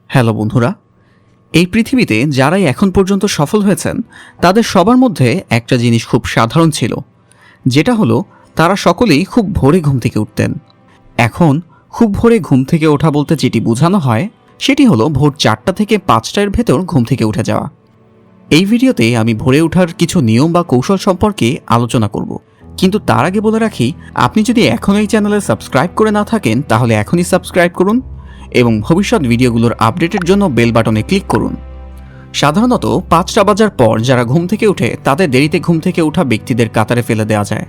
Hello বন্ধুরা, এই পৃথিবীতে যারাই এখন পর্যন্ত সফল হয়েছেন তাদের সবার মধ্যে একটা জিনিস খুব সাধারণ ছিল, যেটা হলো তারা সকলেই খুব ভোরে ঘুম থেকে উঠতেন। এখন খুব ভোরে ঘুম থেকে ওঠা বলতে যেটি বোঝানো হয় সেটি হলো ভোর 4টা থেকে 5টার ভেতর ঘুম থেকে উঠে যাওয়া। এই ভিডিওতে আমি ভোরে ওঠার কিছু নিয়ম বা কৌশল সম্পর্কে আলোচনা করব, কিন্তু তার আগে বলে রাখি, আপনি যদি এখনও এই চ্যানেলে সাবস্ক্রাইব করে না থাকেন তাহলে এখনই সাবস্ক্রাইব করুন এবং ভবিষ্যৎ ভিডিওগুলোর আপডেটের জন্য বেল বাটনে ক্লিক করুন। সাধারণত 5টা বাজার পর যারা ঘুম থেকে ওঠে তাদের দেরিতে ঘুম থেকে ওঠা ব্যক্তিদের কাতারে ফেলে দেওয়া যায়,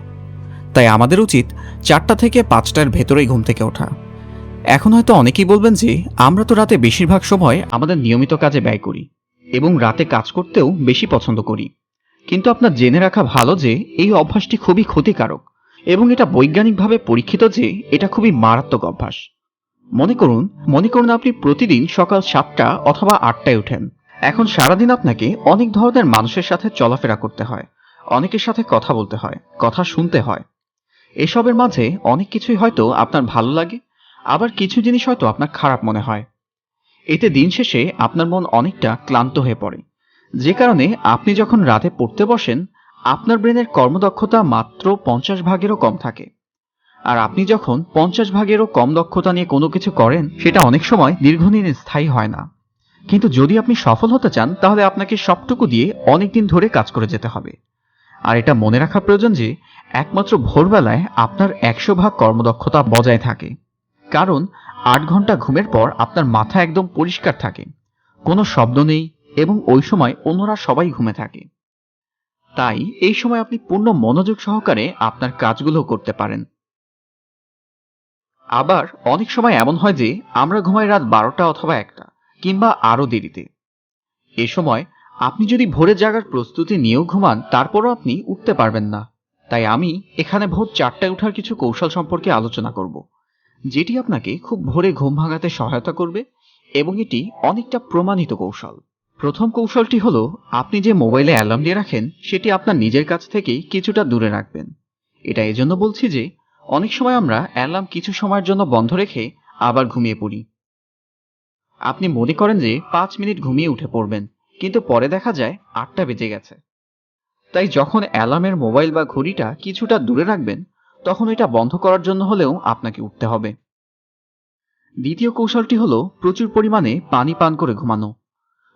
তাই আমাদের উচিত 4টা থেকে 5টার ভেতরেই ঘুম থেকে ওঠা। এখন হয়তো অনেকেই বলবেন যে আমরা তো রাতে বেশিরভাগ সময় আমাদের নিয়মিত কাজে ব্যয় করি এবং রাতে কাজ করতেও বেশি পছন্দ করি, কিন্তু আপনার জেনে রাখা ভালো যে এই অভ্যাসটি খুবই ক্ষতিকারক এবং এটা বৈজ্ঞানিকভাবে পরীক্ষিত যে এটা খুবই মারাত্মক অভ্যাস। মনে করুন আপনি প্রতিদিন সকাল 7টা অথবা 8টায় ওঠেন। এখন সারাদিন আপনাকে অনেক ধরনের মানুষের সাথে চলাফেরা করতে হয়, অনেকের সাথে কথা বলতে হয়, কথা শুনতে হয়। এসবের মাঝে অনেক কিছুই হয়তো আপনার ভালো লাগে, আবার কিছু জিনিস হয়তো আপনার খারাপ মনে হয়। এতে দিন শেষে আপনার মন অনেকটা ক্লান্ত হয়ে পড়ে, যে কারণে আপনি যখন রাতে পড়তে বসেন আপনার ব্রেনের কর্মদক্ষতা মাত্র 50 ভাগেরও কম থাকে। আর আপনি যখন 50 ভাগেরও কম দক্ষতা নিয়ে কোনো কিছু করেন সেটা অনেক সময় দীর্ঘদিন স্থায়ী হয় না। কিন্তু যদি আপনি সফল হতে চান তাহলে আপনাকে সবটুকু দিয়ে অনেকদিন ধরে কাজ করে যেতে হবে। আর এটা মনে রাখা প্রয়োজন যে একমাত্র ভোরবেলায় আপনার 100 ভাগ কর্মদক্ষতা বজায় থাকে, কারণ 8 ঘন্টা ঘুমের পর আপনার মাথা একদম পরিষ্কার থাকে, কোনো শব্দ নেই এবং ওই সময় অন্যরা সবাই ঘুমে থাকে। তাই এই সময় আপনি পূর্ণ মনোযোগ সহকারে আপনার কাজগুলো করতে পারেন। আবার অনেক সময় এমন হয় যে আমরা ঘুমাই রাত 12টা অথবা 1টা কিংবা আরো দেরিতে। এ সময় আপনি যদি ভোরে জাগার প্রস্তুতি নিয়েও ঘুমান তারপরও আপনি উঠতে পারবেন না। তাই আমি এখানে ভোর 4টায় ওঠার কিছু কৌশল সম্পর্কে আলোচনা করব, যেটি আপনাকে খুব ভোরে ঘুম ভাঙাতে সহায়তা করবে এবং এটি অনেকটা প্রমাণিত কৌশল। প্রথম কৌশলটি হলো, আপনি যে মোবাইলে অ্যালার্ম দিয়ে রাখেন সেটি আপনার নিজের কাছ থেকেই কিছুটা দূরে রাখবেন। এটা এজন্য বলছি যে অনেক সময় আমরা অ্যালার্ম কিছু সময়ের জন্য বন্ধ রেখে আবার ঘুমিয়ে পড়ি। আপনি মনে করেন যে 5 মিনিট ঘুমিয়ে উঠে পড়বেন, কিন্তু পরে দেখা যায় 8টা বেজে গেছে। তাই যখন অ্যালার্মের মোবাইল বা ঘড়িটা কিছুটা দূরে রাখবেন তখন এটা বন্ধ করার জন্য হলেও আপনাকে উঠতে হবে। দ্বিতীয় কৌশলটি হলো প্রচুর পরিমাণে পানি পান করে ঘুমানো।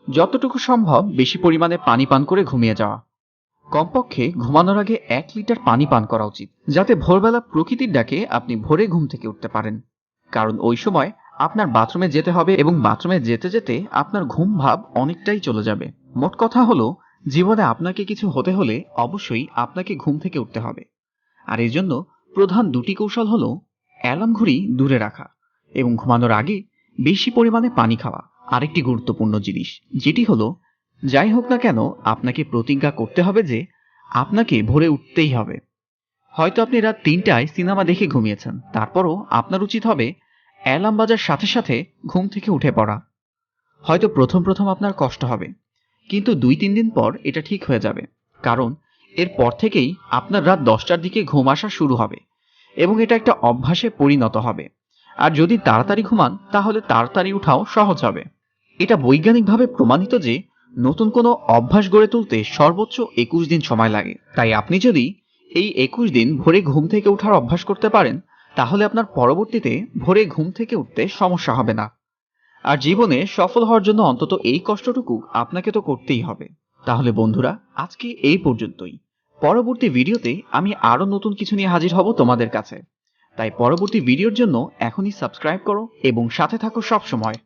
যতটুকু সম্ভব বেশি পরিমাণে পানি পান করে ঘুমিয়ে যাওয়া। কমপক্ষে ঘুমানোর আগে 1 লিটার পানি পান করা উচিত, যাতে ভোরবেলা প্রকৃতির ডাকে আপনি ভোরে ঘুম থেকে উঠতে পারেন। কারণ ওই সময় আপনার বাথরুমে যেতে হবে এবং বাথরুমে যেতে যেতে আপনার ঘুম ভাব অনেকটাই চলে যাবে। মোট কথা হলো, জীবনে আপনাকে কিছু হতে হলে অবশ্যই আপনাকে ঘুম থেকে উঠতে হবে। আর এই জন্য প্রধান 2টি কৌশল হলো অ্যালার্ম ঘড়ি দূরে রাখা এবং ঘুমানোর আগে বেশি পরিমাণে পানি খাওয়া। আরেকটি গুরুত্বপূর্ণ জিনিস যেটি হলো, যাই হোক না কেন আপনাকে প্রতিজ্ঞা করতে হবে যে আপনাকে ভোরে উঠতেই হবে। হয়তো আপনি রাত 3টায় সিনেমা দেখে ঘুমিয়েছেন, তারপরও আপনার উচিত হবে অ্যালার্ম বাজার সাথে সাথে ঘুম থেকে উঠে পড়া। হয়তো প্রথম আপনার কষ্ট হবে, কিন্তু 2-3 দিন পর এটা ঠিক হয়ে যাবে, কারণ এরপর থেকেই আপনার রাত 10টার দিকে ঘুম আসা শুরু হবে এবং এটা একটা অভ্যাসে পরিণত হবে। আর যদি তাড়াতাড়ি ঘুমান তাহলে তাড়াতাড়ি উঠাও সহজ হবে। এটা বৈজ্ঞানিকভাবে প্রমাণিত যে নতুন কোনো অভ্যাস গড়ে তুলতে সর্বোচ্চ 21 দিন সময় লাগে। তাই আপনি যদি এই 21 দিন ভোরে ঘুম থেকে ওঠার অভ্যাস করতে পারেন তাহলে আপনার পরবর্তীতে ভোরে ঘুম থেকে উঠতে সমস্যা হবে না। আর জীবনে সফল হওয়ার জন্য অন্তত এই কষ্টটুকু আপনাকে তো করতেই হবে। তাহলে বন্ধুরা, আজকে এই পর্যন্তই। পরবর্তী ভিডিওতে আমি আরো নতুন কিছু নিয়ে হাজির হব তোমাদের কাছে। তাই পরবর্তী ভিডিওর জন্য এখনই সাবস্ক্রাইব করো এবং সাথে থাকো সব সময়।